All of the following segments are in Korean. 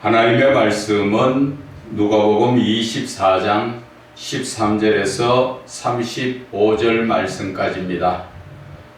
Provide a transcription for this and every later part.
하나님의 말씀은 누가복음 24장 13절에서 35절 말씀까지입니다.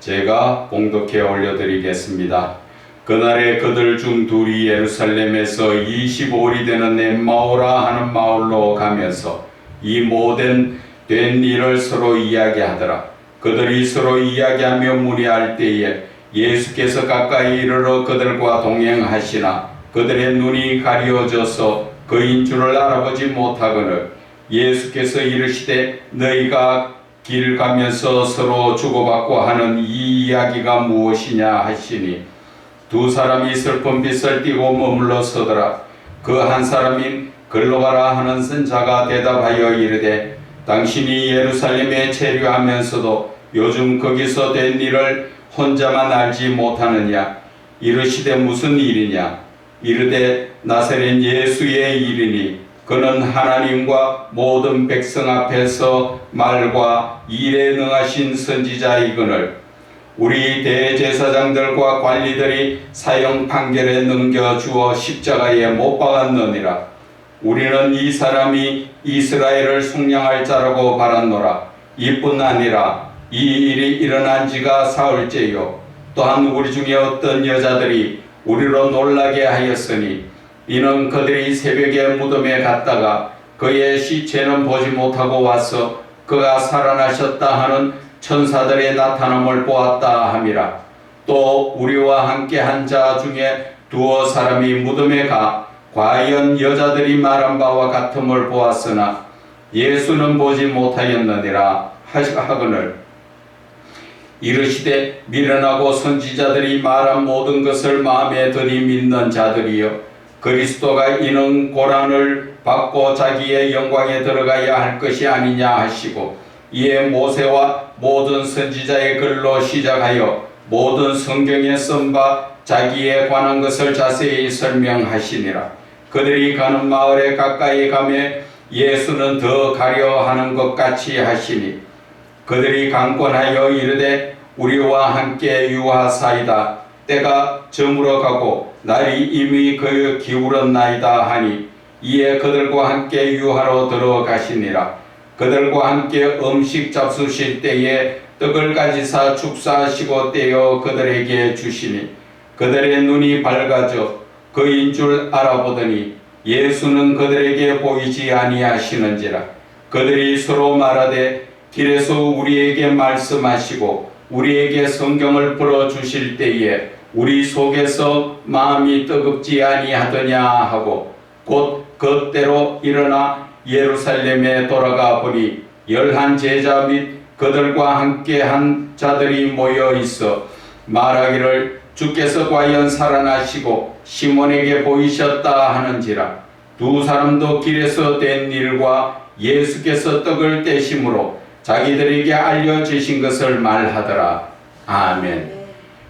제가 봉독해 올려드리겠습니다. 그날에 그들 중 둘이 예루살렘에서 25일이 되는 엠마오라 하는 마을로 가면서 이 모든 된 일을 서로 이야기하더라. 그들이 서로 이야기하며 문의할 때에 예수께서 가까이 이르러 그들과 동행하시나 그들의 눈이 가려져서 그인 줄을 알아보지 못하거늘 예수께서 이르시되 너희가 길 가면서 서로 주고받고 하는 이 이야기가 무엇이냐 하시니 두 사람이 슬픈 빛을 띠고 머물러 서더라. 그 한 사람인 글로가라 하는 선자가 대답하여 이르되 당신이 예루살렘에 체류하면서도 요즘 거기서 된 일을 혼자만 알지 못하느냐. 이르시되 무슨 일이냐. 이르되 나사렛 예수의 일이니 그는 하나님과 모든 백성 앞에서 말과 일에 능하신 선지자이거늘 우리 대제사장들과 관리들이 사형 판결에 넘겨주어 십자가에 못 박았느니라. 우리는 이 사람이 이스라엘을 속량할 자라고 바랐노라. 이뿐 아니라 이 일이 일어난 지가 사흘째요. 또한 우리 중에 어떤 여자들이 우리로 놀라게 하였으니 이는 그들이 새벽에 무덤에 갔다가 그의 시체는 보지 못하고 와서 그가 살아나셨다 하는 천사들의 나타남을 보았다 함이라. 또 우리와 함께 한 자 중에 두어 사람이 무덤에 가 과연 여자들이 말한 바와 같음을 보았으나 예수는 보지 못하였느니라 하거늘 이르시되 미련하고 선지자들이 말한 모든 것을 마음에 들이믿는 자들이여 그리스도가 이는 고난을 받고 자기의 영광에 들어가야 할 것이 아니냐 하시고 이에 모세와 모든 선지자의 글로 시작하여 모든 성경에 쓴 바 자기에 관한 것을 자세히 설명하시니라. 그들이 가는 마을에 가까이 가매 예수는 더 가려 하는 것 같이 하시니 그들이 강권하여 이르되 우리와 함께 유하사이다. 때가 저물어 가고 날이 이미 기울었나이다 하니 이에 그들과 함께 유하로 들어가시니라. 그들과 함께 음식 잡수실 때에 떡을 가지사 축사하시고 떼어 그들에게 주시니 그들의 눈이 밝아져 그인 줄 알아보더니 예수는 그들에게 보이지 아니하시는지라. 그들이 서로 말하되 길에서 우리에게 말씀하시고 우리에게 성경을 풀어주실 때에 우리 속에서 마음이 뜨겁지 아니하더냐 하고 곧 그때로 일어나 예루살렘에 돌아가 보니 11 제자 및 그들과 함께 한 자들이 모여 있어 말하기를 주께서 과연 살아나시고 시몬에게 보이셨다 하는지라. 두 사람도 길에서 된 일과 예수께서 떡을 떼심으로 자기들에게 알려주신 것을 말하더라. 아멘.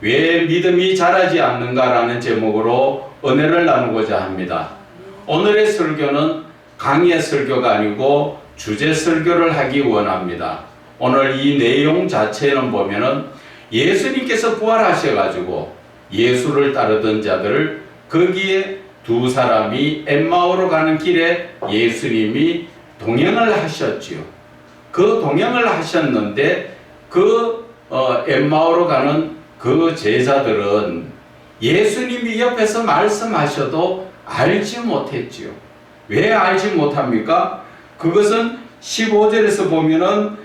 왜 믿음이 자라지 않는가라는 제목으로 은혜를 나누고자 합니다. 오늘의 설교는 강의 설교가 아니고 주제 설교를 하기 원합니다. 오늘 이 내용 자체는 보면은 예수님께서 부활하셔가지고 예수를 따르던 자들을 거기에 두 사람이 엠마오로 가는 길에 예수님이 동행을 하셨지요. 그 동행을 하셨는데 그 엠마오로 가는 그 제자들은 예수님이 옆에서 말씀하셔도 알지 못했지요. 왜 알지 못합니까? 그것은 15절에서 보면은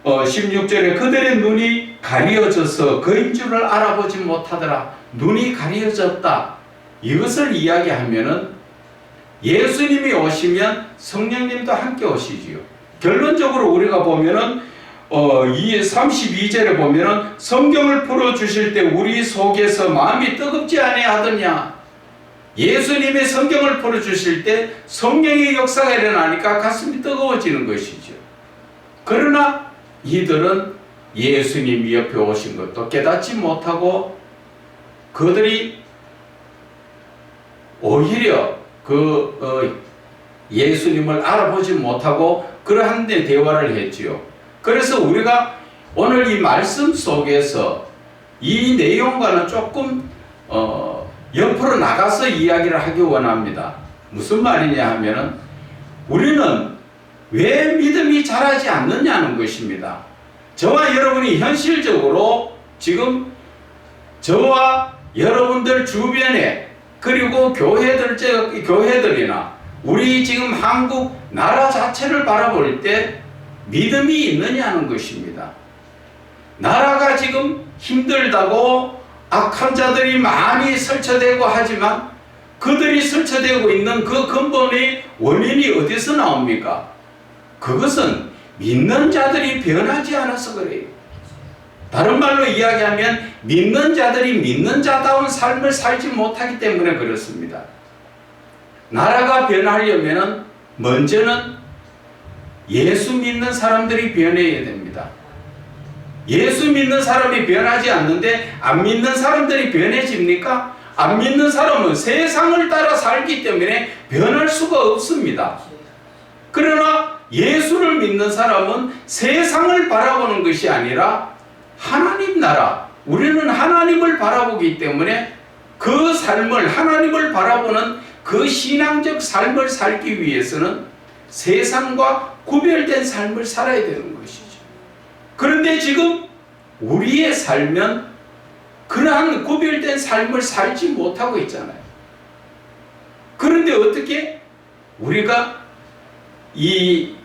16절에 그들의 눈이 가려져서 그인 줄을 알아보지 못하더라. 눈이 가려졌다. 이것을 이야기하면은 예수님이 오시면 성령님도 함께 오시지요. 결론적으로 우리가 보면은 이 32절에 보면은 성경을 풀어 주실 때 우리 속에서 마음이 뜨겁지 아니하더냐. 예수님의 성경을 풀어 주실 때 성령의 역사가 일어나니까 가슴이 뜨거워지는 것이죠. 그러나 이들은 예수님이 옆에 오신 것도 깨닫지 못하고 그들이 오히려 예수님을 알아보지 못하고 그러한 데 대화를 했지요. 그래서 우리가 오늘 이 말씀 속에서 이 내용과는 조금 옆으로 나가서 이야기를 하기 원합니다. 무슨 말이냐 하면은 우리는 왜 믿음이 자라지 않느냐는 것입니다. 저와 여러분이 현실적으로 지금 저와 여러분들 주변에 그리고 교회들이나 우리 지금 한국 나라 자체를 바라볼 때 믿음이 있느냐는 것입니다. 나라가 지금 힘들다고 악한 자들이 많이 설쳐되고 하지만 그들이 설쳐되고 있는 그 근본의 원인이 어디서 나옵니까? 그것은 믿는 자들이 변하지 않아서 그래요. 다른 말로 이야기하면 믿는 자들이 믿는 자다운 삶을 살지 못하기 때문에 그렇습니다. 나라가 변하려면 먼저는 예수 믿는 사람들이 변해야 됩니다. 예수 믿는 사람이 변하지 않는데 안 믿는 사람들이 변해집니까? 안 믿는 사람은 세상을 따라 살기 때문에 변할 수가 없습니다. 그러나 예수를 믿는 사람은 세상을 바라보는 것이 아니라 하나님 나라, 우리는 하나님을 바라보기 때문에 그 삶을, 하나님을 바라보는 그 신앙적 삶을 살기 위해서는 세상과 구별된 삶을 살아야 되는 것이죠. 그런데 지금 우리의 삶은 그러한 구별된 삶을 살지 못하고 있잖아요. 그런데 어떻게 우리가 이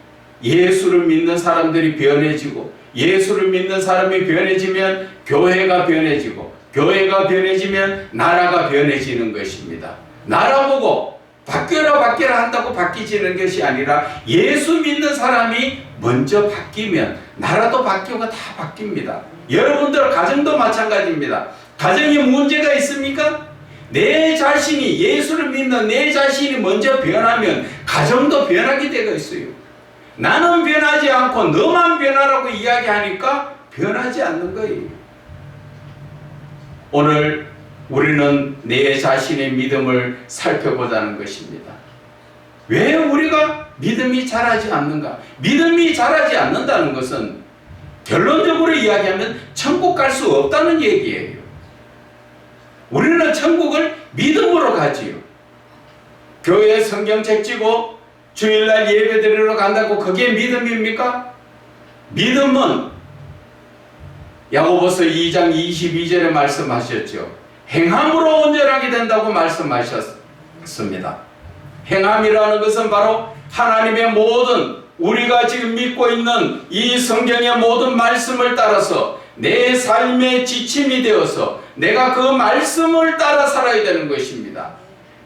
예수를 믿는 사람들이 변해지고 예수를 믿는 사람이 변해지면 교회가 변해지고 교회가 변해지면 나라가 변해지는 것입니다. 나라 보고 바뀌어라 한다고 바뀌지는 것이 아니라 예수 믿는 사람이 먼저 바뀌면 나라도 바뀌고 다 바뀝니다. 여러분들 가정도 마찬가지입니다. 가정에 문제가 있습니까? 내 자신이 예수를 믿는 내 자신이 먼저 변하면 가정도 변하게 되어 있어요. 나는 변하지 않고 너만 변하라고 이야기하니까 변하지 않는 거예요. 오늘 우리는 내 자신의 믿음을 살펴보자는 것입니다. 왜 우리가 믿음이 자라지 않는가? 믿음이 자라지 않는다는 것은 결론적으로 이야기하면 천국 갈 수 없다는 얘기예요. 우리는 천국을 믿음으로 가지요. 교회에 성경책 쥐고 주일날 예배 드리러 간다고 그게 믿음입니까? 믿음은 야고보서 2장 22절에 말씀하셨죠. 행함으로 온전하게 된다고 말씀하셨습니다. 행함이라는 것은 바로 하나님의 모든 우리가 지금 믿고 있는 이 성경의 모든 말씀을 따라서 내 삶의 지침이 되어서 내가 그 말씀을 따라 살아야 되는 것입니다.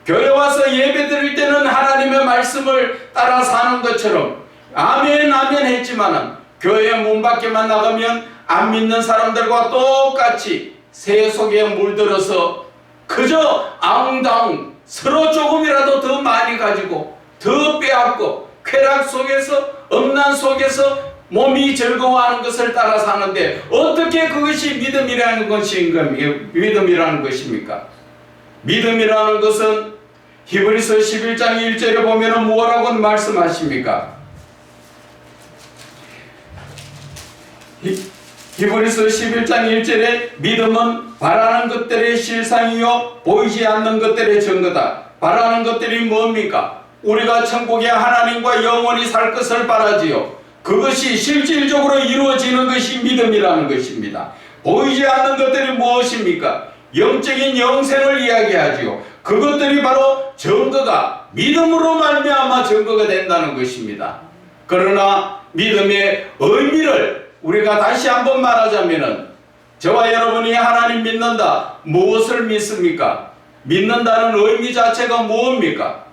교회 와서 예배 드릴 때는 하나님의 말씀을 따라 사는 것처럼 아멘 아멘 했지만은 교회 문 밖에만 나가면 안 믿는 사람들과 똑같이 새 속에 물들어서 그저 앙당 서로 조금이라도 더 많이 가지고 더 빼앗고 쾌락 속에서 엄난 속에서 몸이 즐거워하는 것을 따라 사는데 어떻게 그것이 믿음이라는 것입니까? 믿음이라는 것은 히브리서 11장 1절에 보면 뭐라고 말씀하십니까? 히브리서 11장 1절에 믿음은 바라는 것들의 실상이요 보이지 않는 것들의 증거다. 바라는 것들이 뭡니까? 우리가 천국에 하나님과 영원히 살 것을 바라지요. 그것이 실질적으로 이루어지는 것이 믿음이라는 것입니다. 보이지 않는 것들이 무엇입니까? 영적인 영생을 이야기하지요. 그것들이 바로 증거가 믿음으로 말미암아 증거가 된다는 것입니다. 그러나 믿음의 의미를 우리가 다시 한번 말하자면은 저와 여러분이 하나님 믿는다. 무엇을 믿습니까? 믿는다는 의미 자체가 무엇입니까?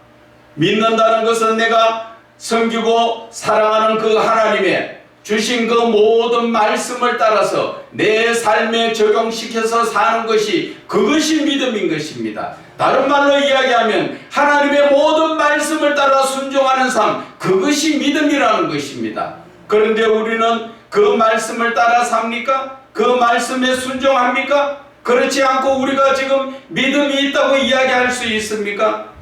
믿는다는 것은 내가 섬기고 사랑하는 그 하나님의 주신 그 모든 말씀을 따라서 내 삶에 적용시켜서 사는 것이 그것이 믿음인 것입니다. 다른 말로 이야기하면 하나님의 모든 말씀을 따라 순종하는 삶, 그것이 믿음이라는 것입니다. 그런데 우리는 그 말씀을 따라 삽니까? 그 말씀에 순종합니까? 그렇지 않고 우리가 지금 믿음이 있다고 이야기할 수 있습니까?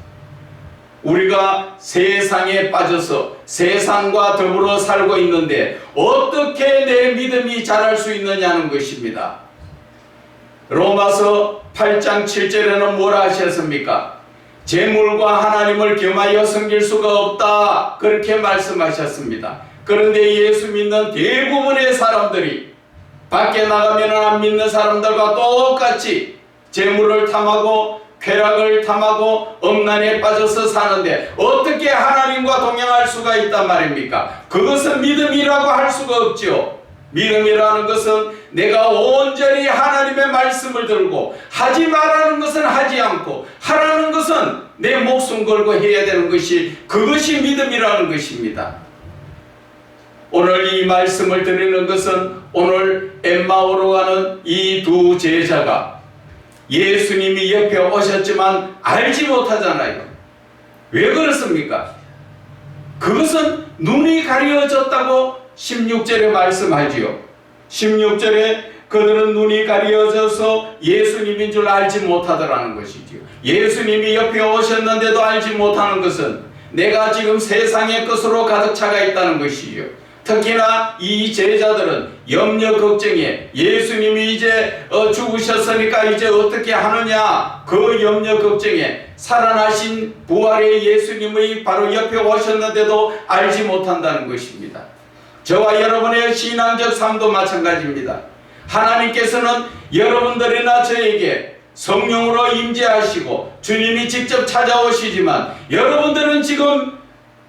우리가 세상에 빠져서 세상과 더불어 살고 있는데 어떻게 내 믿음이 자랄 수 있느냐는 것입니다. 로마서 8장 7절에는 뭐라 하셨습니까? 재물과 하나님을 겸하여 섬길 수가 없다, 그렇게 말씀하셨습니다. 그런데 예수 믿는 대부분의 사람들이 밖에 나가면 안 믿는 사람들과 똑같이 재물을 탐하고 쾌락을 탐하고 엄난에 빠져서 사는데 어떻게 하나님과 동행할 수가 있단 말입니까? 그것은 믿음이라고 할 수가 없죠. 믿음이라는 것은 내가 온전히 하나님의 말씀을 들고 하지 말라는 것은 하지 않고 하라는 것은 내 목숨 걸고 해야 되는 것이, 그것이 믿음이라는 것입니다. 오늘 이 말씀을 드리는 것은 오늘 엠마오로 가는 이 두 제자가 예수님이 옆에 오셨지만 알지 못하잖아요. 왜 그렇습니까? 그것은 눈이 가려졌다고 16절에 말씀하지요. 16절에 그들은 눈이 가려져서 예수님인 줄 알지 못하더라는 것이지요. 예수님이 옆에 오셨는데도 알지 못하는 것은 내가 지금 세상의 것으로 가득 차가 있다는 것이지요. 특히나 이 제자들은 염려 걱정에 예수님이 이제 죽으셨으니까 이제 어떻게 하느냐, 그 염려 걱정에 살아나신 부활의 예수님의 바로 옆에 오셨는데도 알지 못한다는 것입니다. 저와 여러분의 신앙적 삶도 마찬가지입니다. 하나님께서는 여러분들이나 저에게 성령으로 임재하시고 주님이 직접 찾아오시지만 여러분들은 지금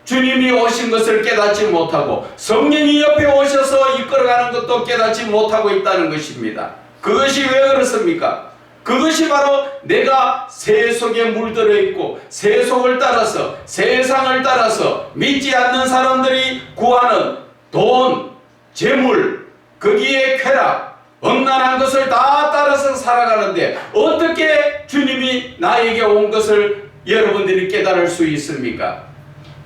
주님이 오신 것을 깨닫지 못하고 성령이 옆에 오셔서 이끌어가는 것도 깨닫지 못하고 있다는 것입니다. 그것이 왜 그렇습니까? 그것이 바로 내가 세속에 물들어 있고 세속을 따라서, 세상을 따라서 믿지 않는 사람들이 구하는 돈, 재물, 거기에 쾌락, 엄난한 것을 다 따라서 살아가는데 어떻게 주님이 나에게 온 것을 여러분들이 깨달을 수 있습니까?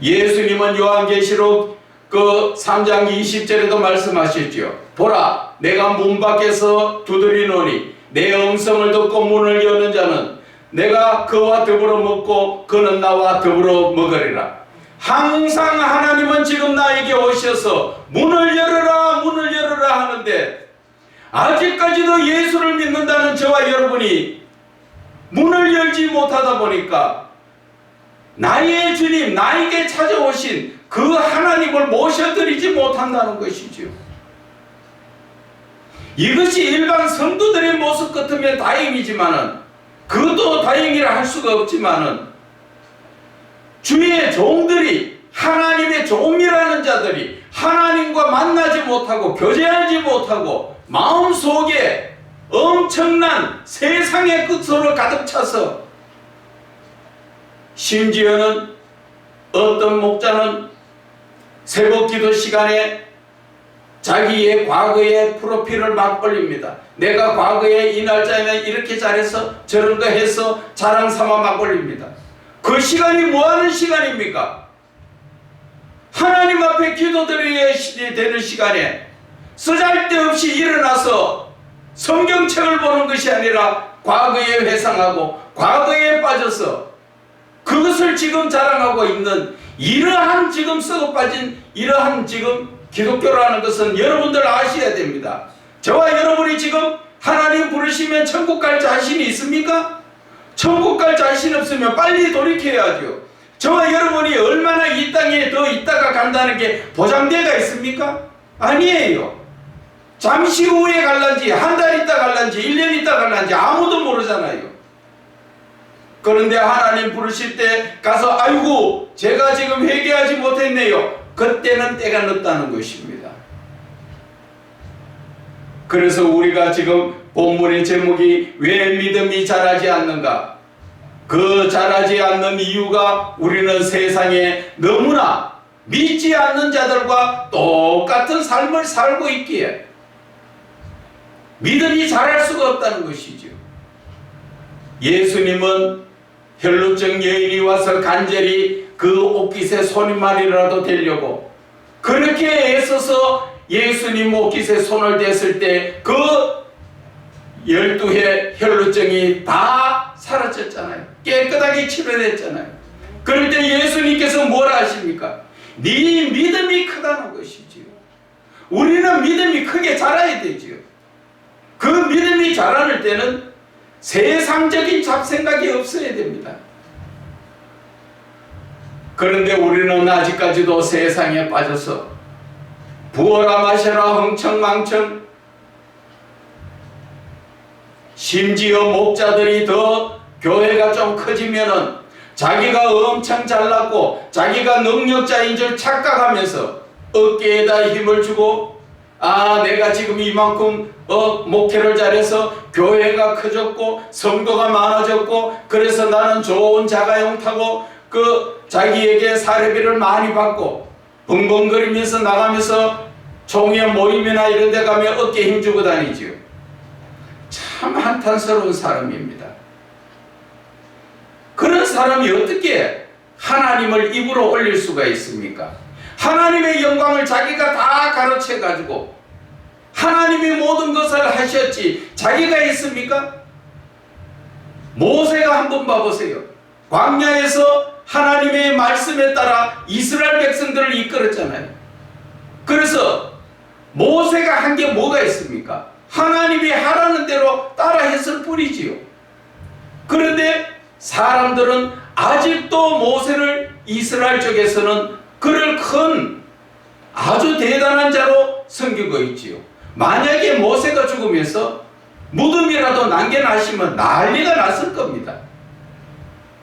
예수님은 요한계시록 그 3장 20절에도 말씀하셨죠. 보라, 내가 문 밖에서 두드리노니 내 음성을 듣고 문을 여는 자는 내가 그와 더불어 먹고 그는 나와 더불어 먹으리라. 항상 하나님은 지금 나에게 오셔서 문을 열어라, 문을 열어라 하는데 아직까지도 예수를 믿는다는 저와 여러분이 문을 열지 못하다 보니까 나의 주님, 나에게 찾아오신 그 하나님을 모셔드리지 못한다는 것이죠. 이것이 일반 성도들의 모습 같으면 다행이지만은, 그것도 다행이라 할 수가 없지만은, 주의 종들이, 하나님의 종이라는 자들이 하나님과 만나지 못하고 교제하지 못하고 마음속에 엄청난 세상의 끝으로 가득 차서, 심지어는 어떤 목자는 새벽기도 시간에 자기의 과거의 프로필을 막 올립니다. 내가 과거에 이 날짜에는 이렇게 잘해서 저런 거 해서 자랑 삼아 막 올립니다. 그 시간이 뭐하는 시간입니까? 하나님 앞에 기도드려야 되는 시간에 쓰잘데없이 일어나서 성경책을 보는 것이 아니라 과거에 회상하고 과거에 빠져서 그것을 지금 자랑하고 있는 이러한 지금 썩어 빠진 이러한 지금 기독교라는 것은 여러분들 아셔야 됩니다. 저와 여러분이 지금 하나님 부르시면 천국 갈 자신이 있습니까? 천국 갈 자신 없으면 빨리 돌이켜야죠. 저와 여러분이 얼마나 이 땅에 더 있다가 간다는 게 보장대가 있습니까? 아니에요. 잠시 후에 갈란지, 한 달 있다 갈란지, 1년 있다 갈란지 아무도 모르잖아요. 그런데 하나님 부르실 때 가서 아이고 제가 지금 회개하지 못했네요. 그때는 때가 늦다는 것입니다. 그래서 우리가 지금 본문의 제목이 왜 믿음이 자라지 않는가? 그 자라지 않는 이유가 우리는 세상에 너무나 믿지 않는 자들과 똑같은 삶을 살고 있기에 믿음이 자랄 수가 없다는 것이죠. 예수님은 혈루증 여인이 와서 간절히 그 옷깃에 손만이라도 대려고 그렇게 애써서 예수님 옷깃에 손을 댔을 때 그 12회 혈루증이 다 사라졌잖아요. 깨끗하게 치료됐잖아요. 그럴 때 예수님께서 뭐라 하십니까? 네 믿음이 크다는 것이지요. 우리는 믿음이 크게 자라야 되지요. 그 믿음이 자라는 때는 세상적인 잡생각이 없어야 됩니다. 그런데 우리는 아직까지도 세상에 빠져서 부어라 마셔라 흥청망청, 심지어 목자들이 더 교회가 좀 커지면은 자기가 엄청 잘났고 자기가 능력자인 줄 착각하면서 어깨에다 힘을 주고, 아 내가 지금 이만큼 목회를 잘해서 교회가 커졌고 성도가 많아졌고 그래서 나는 좋은 자가용 타고 자기에게 사례비를 많이 받고 벙벙거리면서 나가면서 총회 모임이나 이런 데 가면 어깨에 힘주고 다니지요. 참 한탄스러운 사람입니다. 그런 사람이 어떻게 하나님을 입으로 올릴 수가 있습니까? 하나님의 영광을 자기가 다 가로채 가지고 하나님이 모든 것을 하셨지 자기가 했습니까? 모세가 한번 봐보세요. 광야에서 하나님의 말씀에 따라 이스라엘 백성들을 이끌었잖아요. 그래서 모세가 한 게 뭐가 있습니까? 하나님이 하라는 대로 따라 했을 뿐이지요. 그런데 사람들은 아직도 모세를 이스라엘 쪽에서는 그를 큰 아주 대단한 자로 섬기고 있지요. 만약에 모세가 죽으면서 무덤이라도 남겨놨으면 난리가 났을 겁니다.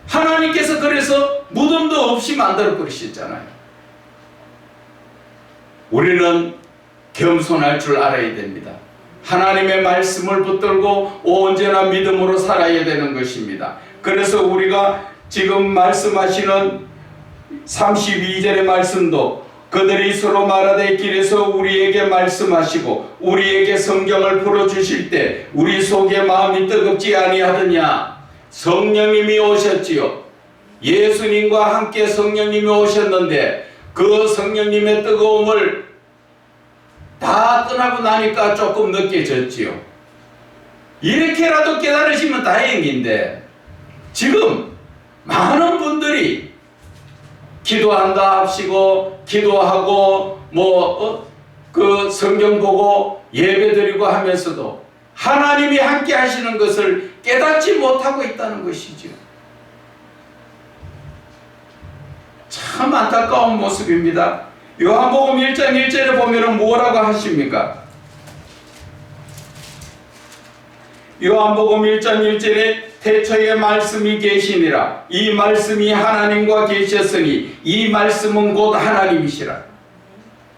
하나님께서 그래서 무덤도 없이 만들어 버리셨잖아요. 우리는 겸손할 줄 알아야 됩니다. 하나님의 말씀을 붙들고 언제나 믿음으로 살아야 되는 것입니다. 그래서 우리가 지금 말씀하시는 32절의 말씀도 그들이 서로 말하되 길에서 우리에게 말씀하시고 우리에게 성경을 풀어주실 때 우리 속에 마음이 뜨겁지 아니하더냐. 성령님이 오셨지요. 예수님과 함께 성령님이 오셨는데 그 성령님의 뜨거움을 다 떠나고 나니까 조금 느껴졌지요. 이렇게라도 깨달으시면 다행인데 지금 많은 분들이 기도한다 합시고 기도하고 그 성경 보고 예배드리고 하면서도 하나님이 함께 하시는 것을 깨닫지 못하고 있다는 것이죠. 참 안타까운 모습입니다. 요한복음 1장 1절에 보면 뭐라고 하십니까? 요한복음 1장 1절에 태초에 말씀이 계시니라. 이 말씀이 하나님과 계셨으니 이 말씀은 곧 하나님이시라.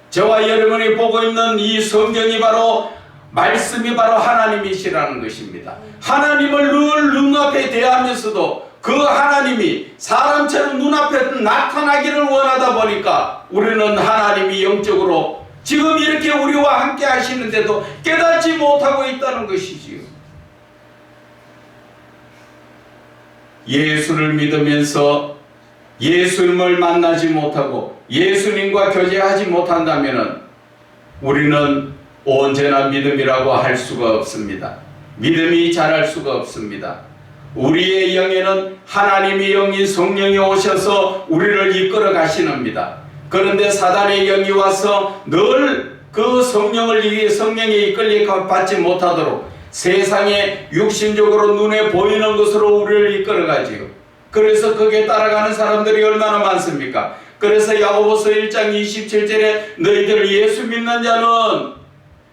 저와 여러분이 보고 있는 이 성경이 바로 말씀이 바로 하나님이시라는 것입니다. 하나님을 늘 눈앞에 대하면서도 그 하나님이 사람처럼 눈앞에 나타나기를 원하다 보니까 우리는 하나님이 영적으로 지금 이렇게 우리와 함께 하시는데도 깨닫지 못하고 있다는 것이지요. 예수를 믿으면서 예수님을 만나지 못하고 예수님과 교제하지 못한다면 우리는 언제나 믿음이라고 할 수가 없습니다. 믿음이 자랄 수가 없습니다. 우리의 영에는 하나님의 영인 성령이 오셔서 우리를 이끌어 가시는니다. 그런데 사단의 영이 와서 늘 그 성령의 이끌림 받지 못하도록 세상에 육신적으로 눈에 보이는 것으로 우리를 이끌어 가지요. 그래서 거기에 따라가는 사람들이 얼마나 많습니까? 그래서 야고보서 1장 27절에 너희들 예수 믿는 자는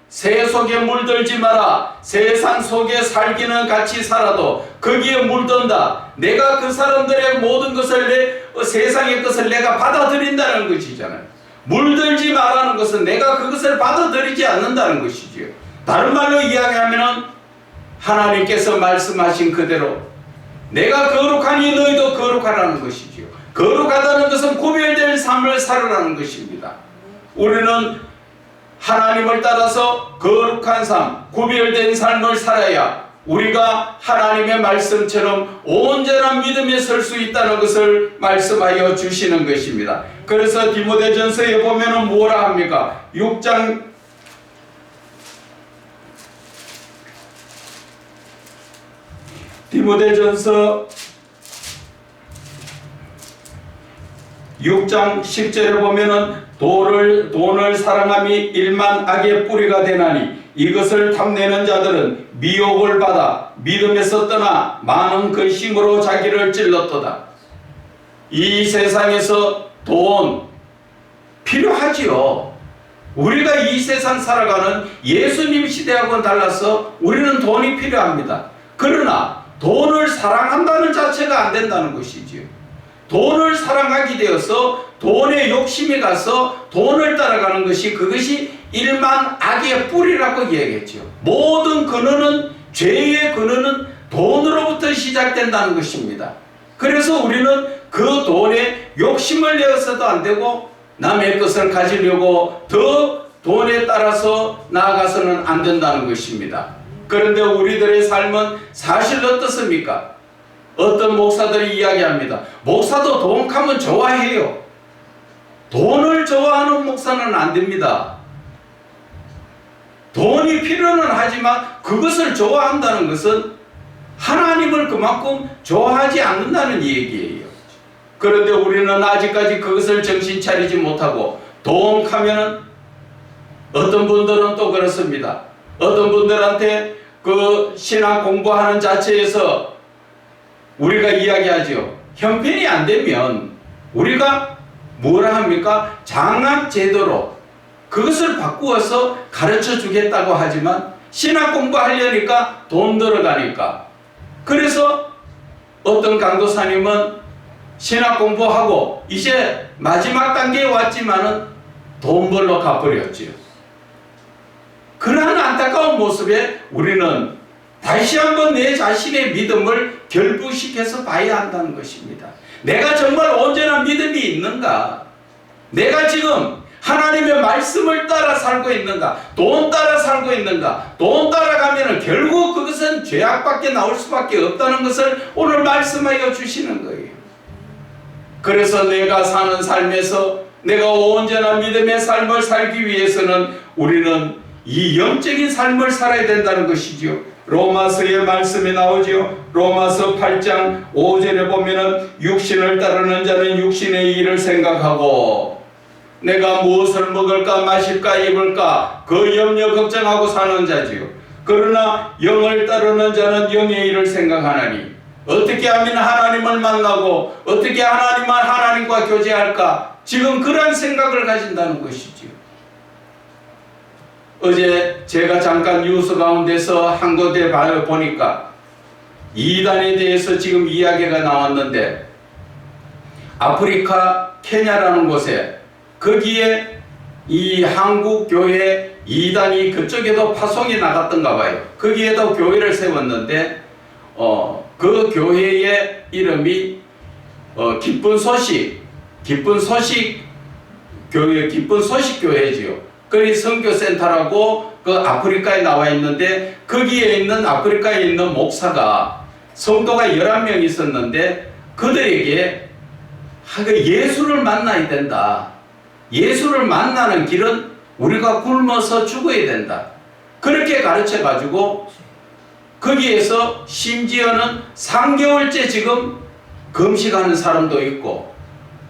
새 속에 물들지 마라. 세상 속에 살기는 같이 살아도 거기에 물든다. 내가 그 사람들의 모든 것을 세상의 것을 내가 받아들인다는 것이잖아요. 물들지 마라는 것은 내가 그것을 받아들이지 않는다는 것이지요. 다른 말로 이야기하면 하나님께서 말씀하신 그대로 내가 거룩하니 너희도 거룩하라는 것이지요. 거룩하다는 것은 구별된 삶을 살으라는 것입니다. 우리는 하나님을 따라서 거룩한 삶, 구별된 삶을 살아야 우리가 하나님의 말씀처럼 온전한 믿음에 설 수 있다는 것을 말씀하여 주시는 것입니다. 그래서 디모데전서에 보면은 뭐라 합니까? 6장 10절에 보면은 돈을 사랑함이 일만 악의 뿌리가 되나니 이것을 탐내는 자들은 미혹을 받아 믿음에서 떠나 많은 근심으로 자기를 찔렀도다. 이 세상에서 돈 필요하지요. 우리가 이 세상 살아가는 예수님 시대하고는 달라서 우리는 돈이 필요합니다. 그러나 돈을 사랑한다는 자체가 안 된다는 것이지요. 돈을 사랑하게 되어서 돈에 욕심이 가서 돈을 따라가는 것이, 그것이 일만 악의 뿌리라고 이야기했죠. 모든 근원은, 죄의 근원은 돈으로부터 시작된다는 것입니다. 그래서 우리는 그 돈에 욕심을 내어서도 안 되고 남의 것을 가지려고 더 돈에 따라서 나아가서는 안 된다는 것입니다. 그런데 우리들의 삶은 사실 어떻습니까? 어떤 목사들이 이야기합니다. 목사도 돈 하면 좋아해요. 돈을 좋아하는 목사는 안 됩니다. 돈이 필요는 하지만 그것을 좋아한다는 것은 하나님을 그만큼 좋아하지 않는다는 얘기예요. 그런데 우리는 아직까지 그것을 정신 차리지 못하고 돈 하면은, 어떤 분들은 또 그렇습니다. 어떤 분들한테 그 신앙 공부하는 자체에서 우리가 이야기하죠. 형편이 안 되면 우리가 뭐라 합니까? 장학 제도로 그것을 바꾸어서 가르쳐 주겠다고 하지만 신학 공부하려니까 돈 들어가니까, 그래서 어떤 강도사님은 신학 공부하고 이제 마지막 단계에 왔지만은 돈 벌러 가버렸지요. 그러한 안타까운 모습에 우리는 다시 한번 내 자신의 믿음을 결부시켜서 봐야 한다는 것입니다. 내가 정말 온전한 믿음이 있는가? 내가 지금 하나님의 말씀을 따라 살고 있는가? 돈 따라 살고 있는가? 돈 따라가면 결국 그것은 죄악밖에 나올 수밖에 없다는 것을 오늘 말씀하여 주시는 거예요. 그래서 내가 사는 삶에서 내가 온전한 믿음의 삶을 살기 위해서는 우리는 이 영적인 삶을 살아야 된다는 것이지요. 로마서의 말씀이 나오지요. 로마서 8장 5절에 보면은 육신을 따르는 자는 육신의 일을 생각하고 내가 무엇을 먹을까 마실까 입을까 그 염려 걱정하고 사는 자지요. 그러나 영을 따르는 자는 영의 일을 생각하나니 어떻게 하면 하나님을 만나고 어떻게 하나님과 교제할까, 지금 그러한 생각을 가진다는 것이지요. 어제 제가 잠깐 뉴스 가운데서 한 곳에 보니까 이단에 대해서 지금 이야기가 나왔는데, 아프리카 케냐라는 곳에 거기에 이 한국 교회 이단이 그쪽에도 파송이 나갔던가 봐요. 거기에도 교회를 세웠는데 그 교회의 이름이 기쁜 소식 교회지요. 그 선교센터라고 그 아프리카에 나와 있는데, 거기에 있는 아프리카에 있는 목사가 성도가 11명 있었는데 그들에게 예수를 만나야 된다. 예수를 만나는 길은 우리가 굶어서 죽어야 된다. 그렇게 가르쳐 가지고 거기에서 심지어는 3개월째 지금 금식하는 사람도 있고,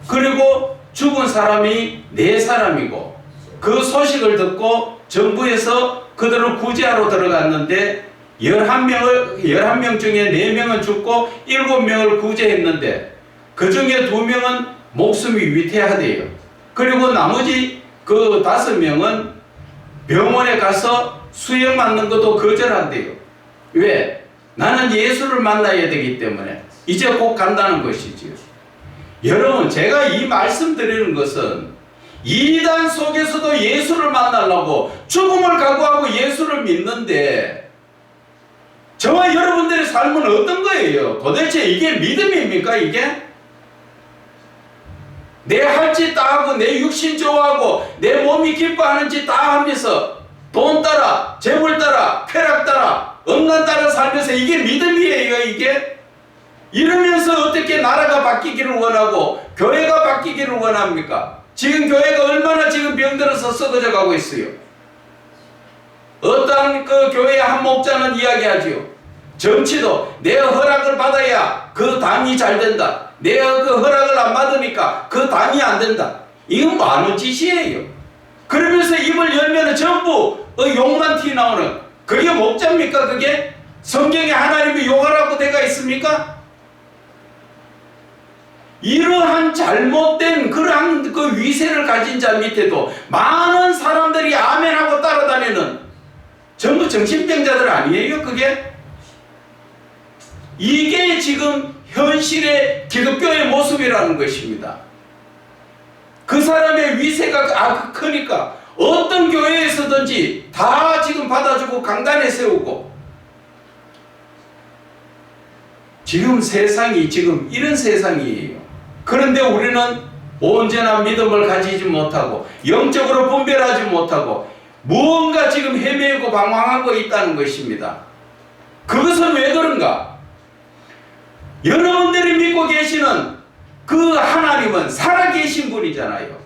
그리고 죽은 사람이 4사람이고, 그 소식을 듣고 정부에서 그들을 구제하러 들어갔는데 11명 중에 4명은 죽고 7명을 구제했는데 그 중에 2명은 목숨이 위태하대요. 그리고 나머지 그 5명은 병원에 가서 수영 맞는 것도 거절한대요. 왜? 나는 예수를 만나야 되기 때문에 이제 곧 간다는 것이지요. 여러분, 제가 이 말씀 드리는 것은 이단 속에서도 예수를 만나려고 죽음을 각오하고 예수를 믿는데 저와 여러분들의 삶은 어떤 거예요? 도대체 이게 믿음입니까? 이게? 내 할 짓 다 하고 내 육신 좋아하고 내 몸이 기뻐하는 짓 다 하면서 돈 따라, 재물 따라, 쾌락 따라, 억난 따라 살면서 이게 믿음이에요, 이게? 이러면서 어떻게 나라가 바뀌기를 원하고 교회가 바뀌기를 원합니까? 지금 교회가 얼마나 지금 병들어서 썩어져 가고 있어요. 어떠한 그 교회의 한 목자는 이야기하지요. 정치도 내 허락을 받아야 그 당이 잘 된다. 내가 그 허락을 안 받으니까 그 당이 안 된다. 이건 많은 짓이에요. 그러면서 입을 열면 전부 욕만 튀어나오는, 그게 목자입니까? 그게? 성경에 하나님이 욕하라고 되어 있습니까? 이러한 잘못된 그러한 그 위세를 가진 자 밑에도 많은 사람들이 아멘하고 따라다니는 전부 정신병자들 아니에요, 그게? 이게 지금 현실의 기독교의 모습이라는 것입니다. 그 사람의 위세가 크니까 어떤 교회에서든지 다 지금 받아주고 강단에 세우고, 지금 세상이 지금 이런 세상이에요. 그런데 우리는 온전한 믿음을 가지지 못하고 영적으로 분별하지 못하고 무언가 지금 헤매고 방황하고 있다는 것입니다. 그것은 왜 그런가? 여러분들이 믿고 계시는 그 하나님은 살아계신 분이잖아요.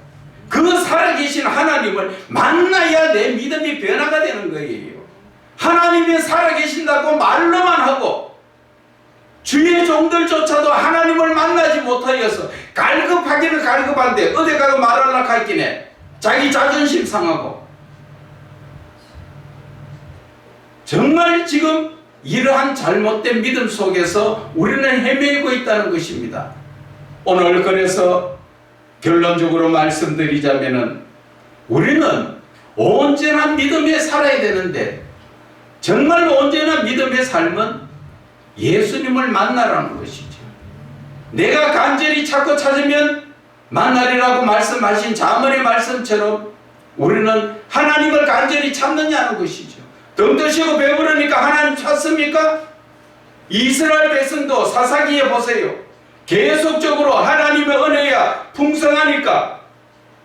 그 살아계신 하나님을 만나야 내 믿음이 변화가 되는 거예요. 하나님이 살아계신다고 말로만 하고 주의 종들조차도 하나님을 만나지 못하여서 갈급하기는 갈급한데 어디 가서 말하려고 할기네 자기 자존심 상하고, 정말 지금 이러한 잘못된 믿음 속에서 우리는 헤매고 있다는 것입니다. 오늘 그래서 결론적으로 말씀드리자면은 우리는 온전한 믿음에 살아야 되는데, 정말 온전한 믿음의 삶은 예수님을 만나라는 것이죠. 내가 간절히 찾고 찾으면 만나리라고 말씀하신 자문의 말씀처럼 우리는 하나님을 간절히 찾느냐는 것이죠. 등 드시고 배부르니까 하나님 찾습니까? 이스라엘 백성도 사사기에 보세요. 계속적으로 하나님의 은혜야 풍성하니까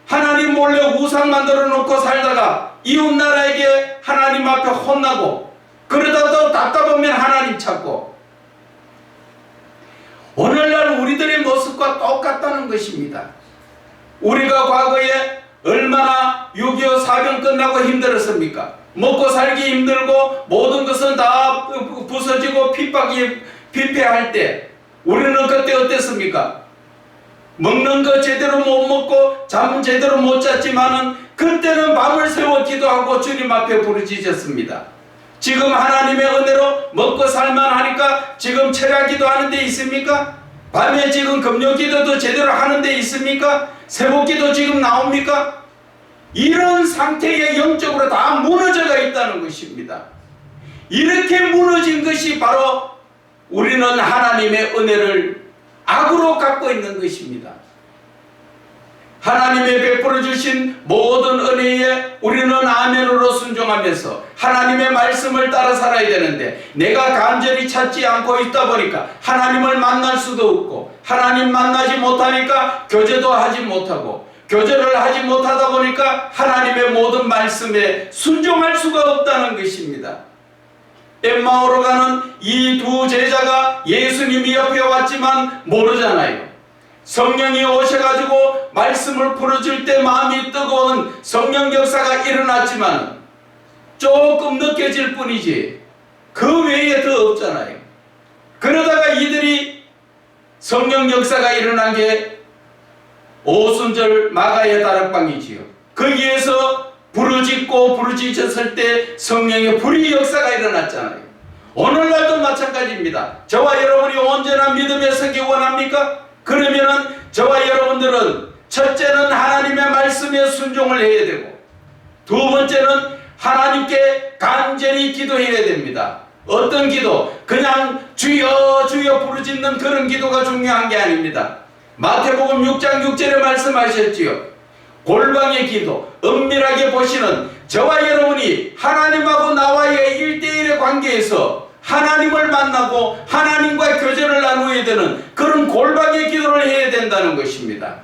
하나님 몰래 우상 만들어 놓고 살다가 이웃나라에게 하나님 앞에 혼나고, 그러다도 답답하면 하나님 찾고, 오늘날 우리들의 모습과 똑같다는 것입니다. 우리가 과거에 얼마나 6.25 사병 끝나고 힘들었습니까? 먹고 살기 힘들고 모든 것은 다 부서지고 피폐할 때 우리는 그때 어땠습니까? 먹는 거 제대로 못 먹고 잠은 제대로 못 잤지만은 그때는 밤을 새워 기도하고 주님 앞에 부르짖었습니다. 지금 하나님의 은혜로 먹고 살만하니까 지금 철야 기도하는 데 있습니까? 밤에 지금 금요 기도도 제대로 하는 데 있습니까? 새벽 기도 지금 나옵니까? 이런 상태에 영적으로 다 무너져가 있다는 것입니다. 이렇게 무너진 것이 바로 우리는 하나님의 은혜를 악으로 갖고 있는 것입니다. 하나님의 베풀어 주신 모든 은혜에 우리는 아멘으로 순종하면서 하나님의 말씀을 따라 살아야 되는데, 내가 간절히 찾지 않고 있다 보니까 하나님을 만날 수도 없고, 하나님 만나지 못하니까 교제도 하지 못하고, 교제를 하지 못하다 보니까 하나님의 모든 말씀에 순종할 수가 없다는 것입니다. 엠마오로 가는 이 두 제자가 예수님이 옆에 왔지만 모르잖아요. 성령이 오셔가지고 말씀을 풀어줄 때 마음이 뜨거운 성령 역사가 일어났지만 조금 느껴질 뿐이지 그 외에 더 없잖아요. 그러다가 이들이 성령 역사가 일어난 게 오순절 마가의 다락방이지요. 거기에서 부르짖고 부르짖었을 때 성령의 불의 역사가 일어났잖아요. 오늘날도 마찬가지입니다. 저와 여러분이 온전한 믿음에 서기 원합니까? 그러면은 저와 여러분들은 첫째는 하나님의 말씀에 순종을 해야 되고, 두 번째는 하나님께 간절히 기도해야 됩니다. 어떤 기도? 그냥 주여 주여 부르짖는 그런 기도가 중요한 게 아닙니다. 마태복음 6장 6절에 말씀하셨지요. 골방의 기도, 은밀하게 보시는 저와 여러분이 하나님하고 나와의 1대1의 관계에서 하나님을 만나고 하나님과 교제를 나누어야 되는 그런 골방의 기도를 해야 된다는 것입니다.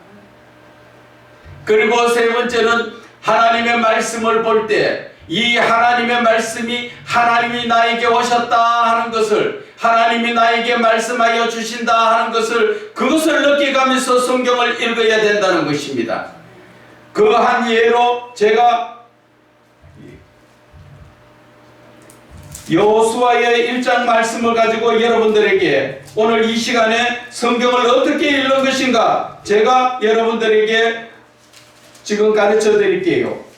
그리고 세 번째는 하나님의 말씀을 볼 때 이 하나님의 말씀이 하나님이 나에게 오셨다 하는 것을, 하나님이 나에게 말씀하여 주신다 하는 것을, 그것을 느껴가면서 성경을 읽어야 된다는 것입니다. 그 한 예로 제가 여호수아의 1장 말씀을 가지고 여러분들에게 오늘 이 시간에 성경을 어떻게 읽는 것인가 제가 여러분들에게 지금 가르쳐 드릴게요.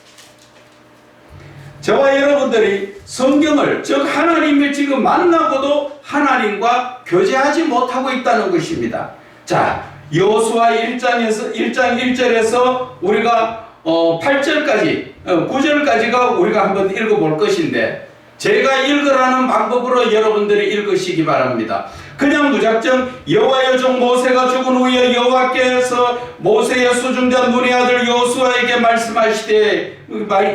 저와 여러분들이 성경을, 즉 하나님을 지금 만나고도 하나님과 교제하지 못하고 있다는 것입니다. 자, 여호수아 1장에서 1장 1절에서 우리가 8절까지 9절까지가 우리가 한번 읽어볼 것인데, 제가 읽으라는 방법으로 여러분들이 읽으시기 바랍니다. 그냥 무작정 여호와의 종 모세가 죽은 후에 여호와께서 모세의 수중자 눈의 아들 여호수아에게 말씀하시되,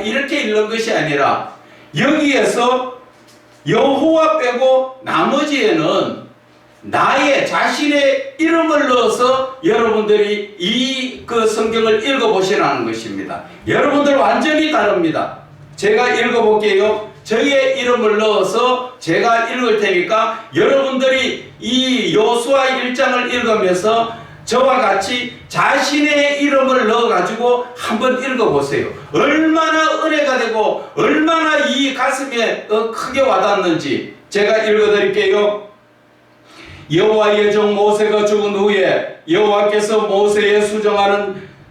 이렇게 읽는 것이 아니라 여기에서 여호와 빼고 나머지에는 나의 자신의 이름을 넣어서 여러분들이 그 성경을 읽어보시라는 것입니다. 여러분들 완전히 다릅니다. 제가 읽어볼게요. 저의 이름을 넣어서 제가 읽을 테니까 여러분들이 이 여호수아 1장을 읽으면서 저와 같이 자신의 이름을 넣어가지고 한번 읽어보세요. 얼마나 은혜가 되고 얼마나 이 가슴에 크게 와닿는지 제가 읽어드릴게요. 여호와의 종 모세가 죽은 후에 여호와께서 모세의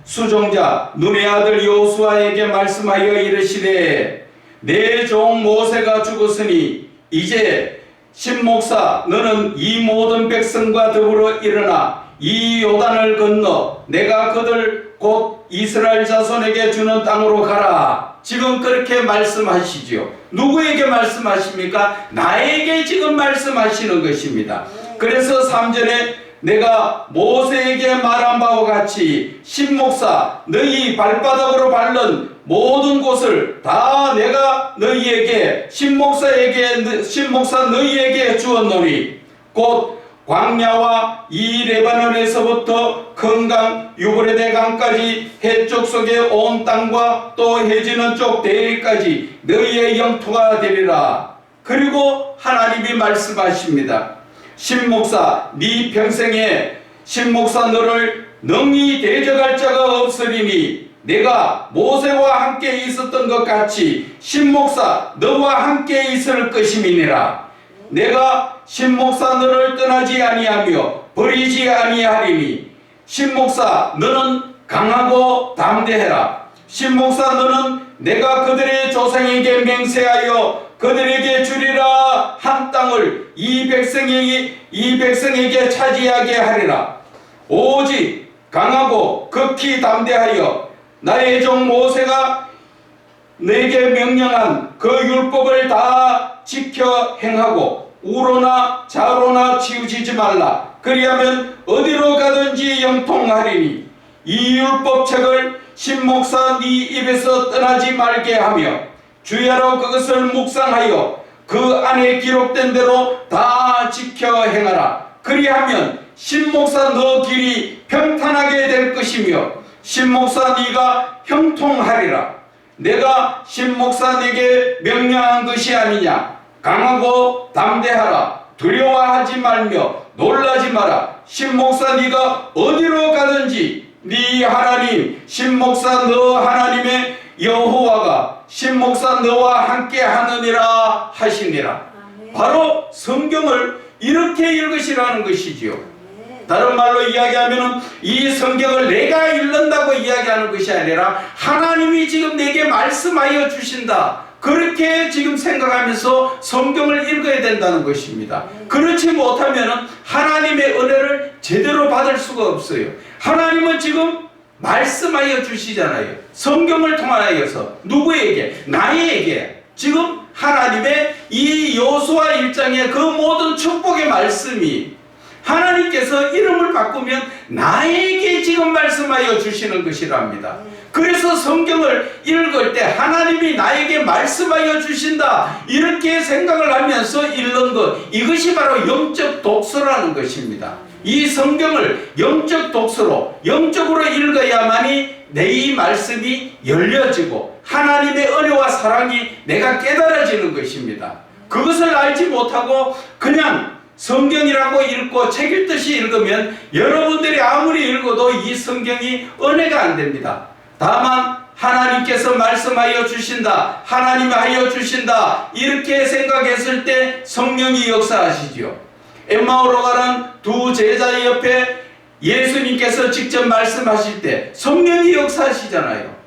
수종자 눈의 아들 여호수아에게 말씀하여 이르시되, 내 종 모세가 죽었으니 이제 신목사 너는 이 모든 백성과 더불어 일어나 이 요단을 건너 내가 그들 곧 이스라엘 자손에게 주는 땅으로 가라. 지금 그렇게 말씀하시지요. 누구에게 말씀하십니까? 나에게 지금 말씀하시는 것입니다. 그래서 3절에 내가 모세에게 말한 바와 같이 신목사 너희 발바닥으로 밟는 모든 곳을 다 내가 너희에게 신목사 너희에게 주었노니 곧 광야와 이 레바논에서부터 큰 강 유브레데 강까지 해쪽 속의 온 땅과 또 해지는 쪽 대리까지 너희의 영토가 되리라. 그리고 하나님이 말씀하십니다. 신목사 네 평생에 신목사 너를 능히 대적할 자가 없으리니 내가 모세와 함께 있었던 것 같이 신목사 너와 함께 있을 것임이니라. 내가 신목사 너를 떠나지 아니하며 버리지 아니하리니 신목사 너는 강하고 담대해라. 신목사 너는 내가 그들의 조상에게 맹세하여 그들에게 주리라 한 땅을 이 백성에게 차지하게 하리라. 오직 강하고 극히 담대하여 나의 종 모세가 내게 명령한 그 율법을 다 지켜 행하고 우로나 좌로나 치우치지 말라. 그리하면 어디로 가든지 영통하리니 이 율법책을 신목사 네 입에서 떠나지 말게 하며 주야로 그것을 묵상하여 그 안에 기록된 대로 다 지켜 행하라. 그리하면 신목사 너 길이 평탄하게 될 것이며 신목사 네가 형통하리라. 내가 신목사 네게 명령한 것이 아니냐. 강하고 담대하라. 두려워하지 말며 놀라지 마라. 신목사 네가 어디로 가든지 네 하나님 신목사 너 하나님의 여호와가 신목사 너와 함께 하느니라 하시니라. 바로 성경을 이렇게 읽으시라는 것이지요. 다른 말로 이야기하면 이 성경을 내가 읽는다고 이야기하는 것이 아니라 하나님이 지금 내게 말씀하여 주신다. 그렇게 지금 생각하면서 성경을 읽어야 된다는 것입니다. 그렇지 못하면 하나님의 은혜를 제대로 받을 수가 없어요. 하나님은 지금 말씀하여 주시잖아요. 성경을 통하여서 누구에게? 나에게. 지금 하나님의 이 여호수아 1장의 그 모든 축복의 말씀이 하나님께서 이름을 바꾸면 나에게 지금 말씀하여 주시는 것이랍니다. 그래서 성경을 읽을 때 하나님이 나에게 말씀하여 주신다 이렇게 생각을 하면서 읽는 것, 이것이 바로 영적 독서라는 것입니다. 이 성경을 영적 독서로 영적으로 읽어야만이 내 말씀이 열려지고 하나님의 은혜와 사랑이 내가 깨달아지는 것입니다. 그것을 알지 못하고 그냥 성경이라고 읽고 책 읽듯이 읽으면 여러분들이 아무리 읽어도 이 성경이 은혜가 안 됩니다. 다만 하나님께서 말씀하여 주신다, 하나님이 하여 주신다 이렇게 생각했을 때 성령이 역사하시지요. 엠마오로 가는 두 제자 옆에 예수님께서 직접 말씀하실 때 성령이 역사하시잖아요.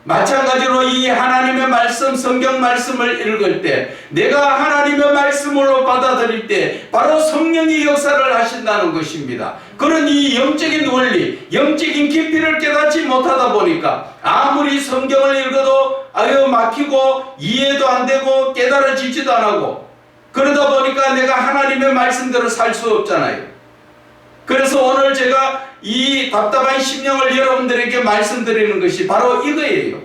마찬가지로 이 하나님의 말씀, 성경 말씀을 읽을 때 내가 하나님의 말씀으로 받아들일 때 바로 성령이 역사를 하신다는 것입니다. 그런 이 영적인 원리, 영적인 깊이를 깨닫지 못하다 보니까 아무리 성경을 읽어도 막히고 이해도 안 되고 깨달아지지도 안 하고, 그러다 보니까 내가 하나님의 말씀대로 살 수 없잖아요. 그래서 오늘 제가 이 답답한 심령을 여러분들에게 말씀드리는 것이 바로 이거예요.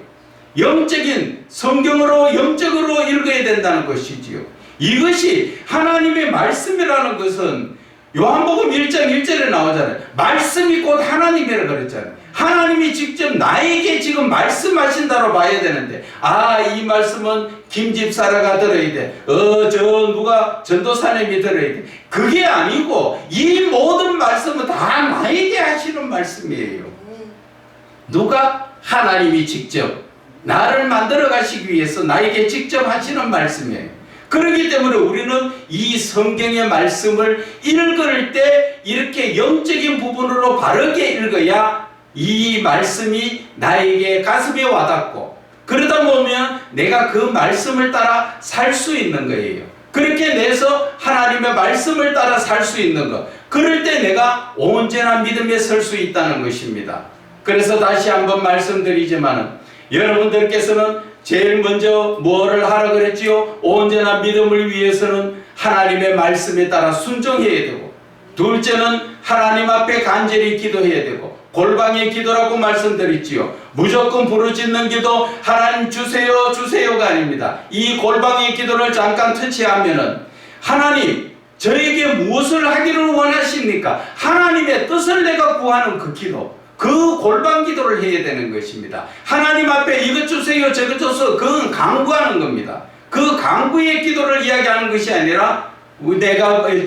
영적인 성경으로 영적으로 읽어야 된다는 것이지요. 이것이 하나님의 말씀이라는 것은 요한복음 1장 1절에 나오잖아요. 말씀이 곧 하나님이라 그랬잖아요. 하나님이 직접 나에게 지금 말씀하신다로 봐야 되는데, 이 말씀은 김 집사라가 들어야 돼. 누가 전도사님이 들어야 돼. 그게 아니고 이 모든 말씀은 다 나에게 하시는 말씀이에요. 누가? 하나님이 직접 나를 만들어 가시기 위해서 나에게 직접 하시는 말씀이에요. 그렇기 때문에 우리는 이 성경의 말씀을 읽을 때 이렇게 영적인 부분으로 바르게 읽어야 이 말씀이 나에게 가슴에 와닿고, 그러다 보면 내가 그 말씀을 따라 살 수 있는 거예요. 그렇게 내서 하나님의 말씀을 따라 살 수 있는 것, 그럴 때 내가 온전한 믿음에 설 수 있다는 것입니다. 그래서 다시 한번 말씀드리지만, 여러분들께서는 제일 먼저 뭐를 하라 그랬지요? 온전한 믿음을 위해서는 하나님의 말씀에 따라 순종해야 되고, 둘째는 하나님 앞에 간절히 기도해야 되고, 골방의 기도라고 말씀드렸지요. 무조건 부르짖는 기도, 하나님 주세요 주세요가 아닙니다. 이 골방의 기도를 잠깐 터치하면은, 하나님 저에게 무엇을 하기를 원하십니까? 하나님의 뜻을 내가 구하는 그 기도, 그 골방 기도를 해야 되는 것입니다. 하나님 앞에 이것 주세요 저것 주세요, 그건 강구하는 겁니다. 그 강구의 기도를 이야기하는 것이 아니라,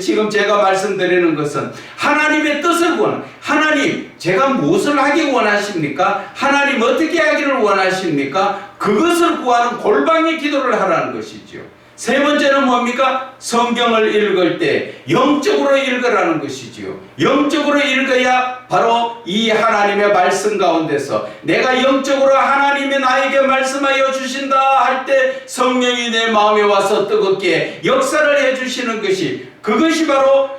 지금 제가 말씀드리는 것은 하나님의 뜻을 구하는, 하나님 제가 무엇을 하기 원하십니까? 하나님 어떻게 하기를 원하십니까? 그것을 구하는 골방의 기도를 하라는 것이죠. 세 번째는 뭡니까? 성경을 읽을 때 영적으로 읽으라는 것이지요. 영적으로 읽어야 바로 이 하나님의 말씀 가운데서 내가 영적으로 하나님이 나에게 말씀하여 주신다 할 때 성령이 내 마음에 와서 뜨겁게 역사를 해주시는 것이, 그것이 바로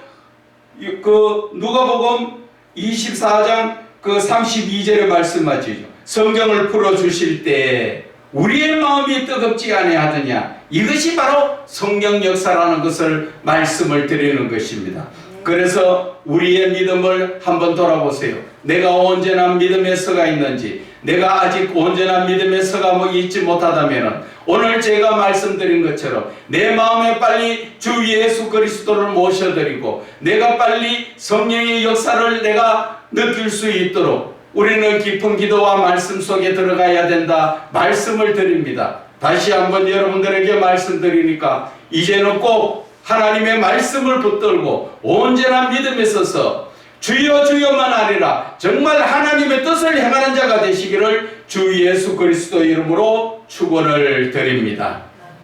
그 누가복음 24장 그 32절에 말씀하시죠. 성경을 풀어주실 때 우리의 마음이 뜨겁지 아니하더냐. 이것이 바로 성령 역사라는 것을 말씀을 드리는 것입니다. 그래서 우리의 믿음을 한번 돌아보세요. 내가 온전한 믿음에 서가 있는지, 내가 아직 온전한 믿음에 서가 있지 못하다면 오늘 제가 말씀드린 것처럼 내 마음에 빨리 주 예수 그리스도를 모셔드리고 내가 빨리 성령의 역사를 내가 느낄 수 있도록 우리는 깊은 기도와 말씀 속에 들어가야 된다 말씀을 드립니다. 다시 한번 여러분들에게 말씀드리니까 이제는 꼭 하나님의 말씀을 붙들고 온전한 믿음에 서서 주여 주여만 하리라 정말 하나님의 뜻을 행하는 자가 되시기를 주 예수 그리스도 이름으로 축원을 드립니다.